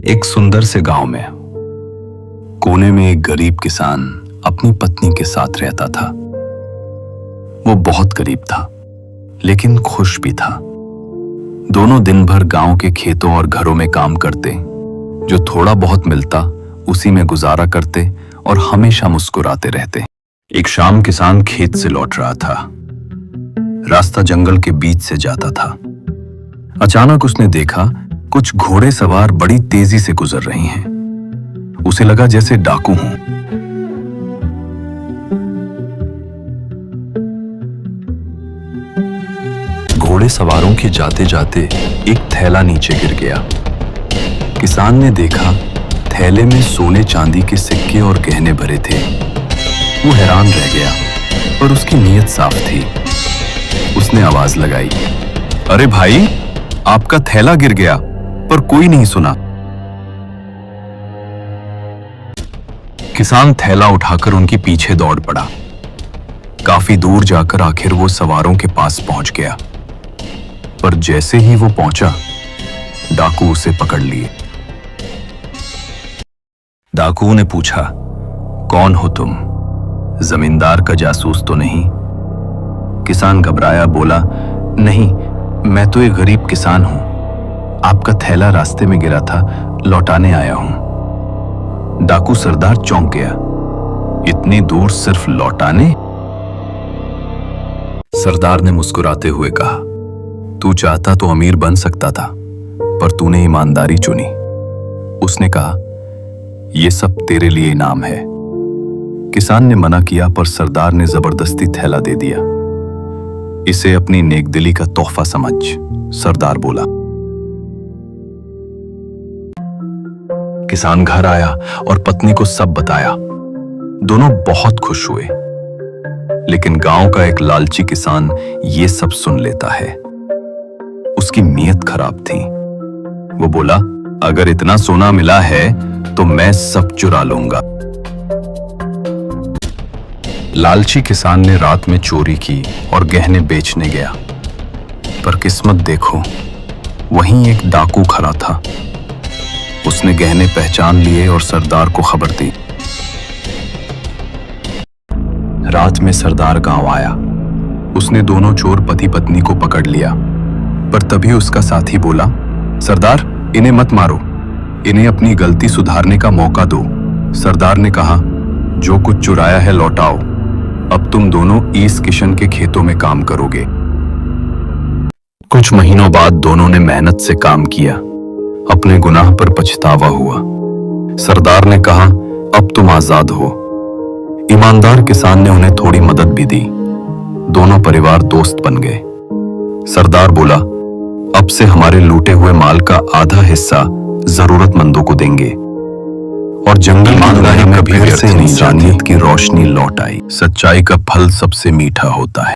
एक सुंदर से गांव में कोने में एक गरीब किसान अपनी पत्नी के साथ रहता था। वो बहुत गरीब था, लेकिन खुश भी था। दोनों दिन भर गांव के खेतों और घरों में काम करते, जो थोड़ा बहुत मिलता उसी में गुजारा करते और हमेशा मुस्कुराते रहते। एक शाम किसान खेत से लौट रहा था। रास्ता जंगल के बीच से जाता था। अचानक उसने देखा कुछ घोड़े सवार बड़ी तेजी से गुजर रहे हैं। उसे लगा जैसे डाकू हों। घोड़े सवारों के जाते जाते एक थैला नीचे गिर गया। किसान ने देखा थैले में सोने चांदी के सिक्के और गहने भरे थे। वो हैरान रह गया, पर उसकी नीयत साफ थी। उसने आवाज लगाई, अरे भाई, आपका थैला गिर गया। पर कोई नहीं सुना। किसान थैला उठाकर उनके पीछे दौड़ पड़ा। काफी दूर जाकर आखिर वो सवारों के पास पहुंच गया, पर जैसे ही वो पहुंचा, डाकू उसे पकड़ लिए। डाकुओं ने पूछा, कौन हो तुम? जमींदार का जासूस तो नहीं? किसान घबराया, बोला, नहीं, मैं तो एक गरीब किसान हूं। आपका थैला रास्ते में गिरा था, लौटाने आया हूं। डाकू सरदार चौंक गया, इतनी दूर सिर्फ लौटाने? सरदार ने मुस्कुराते हुए कहा, तू चाहता तो अमीर बन सकता था, पर तूने ईमानदारी चुनी। उसने कहा, यह सब तेरे लिए इनाम है। किसान ने मना किया, पर सरदार ने जबरदस्ती थैला दे दिया। इसे अपनी नेकदिली का तोहफा समझ, सरदार बोला। किसान घर आया और पत्नी को सब बताया। दोनों बहुत खुश हुए। लेकिन गांव का एक लालची किसान ये सब सुन लेता है। उसकी नीयत खराब थी। वो बोला, अगर इतना सोना मिला है तो मैं सब चुरा लूंगा। लालची किसान ने रात में चोरी की और गहने बेचने गया। पर किस्मत देखो, वहीं एक डाकू खड़ा था। उसने गहने पहचान लिए और सरदार को खबर दी। रात में सरदार गांव आया। उसने दोनों चोर पति पत्नी को पकड़ लिया, पर तभी उसका साथी बोला, सरदार, इन्हें मत मारो, इन्हें अपनी गलती सुधारने का मौका दो। सरदार ने कहा, जो कुछ चुराया है लौटाओ। अब तुम दोनों ईस्ट किशन के खेतों में काम करोगे। कुछ महीनों बाद दोनों ने मेहनत से काम किया। अपने गुनाह पर पछतावा हुआ। सरदार ने कहा, अब तुम आजाद हो। ईमानदार किसान ने उन्हें थोड़ी मदद भी दी। दोनों परिवार दोस्त बन गए। सरदार बोला, अब से हमारे लूटे हुए माल का आधा हिस्सा जरूरतमंदों को देंगे। और जंगल ईमानदारी में कभी फिर से इंसानियत की रोशनी लौट आई। सच्चाई का फल सबसे मीठा होता है।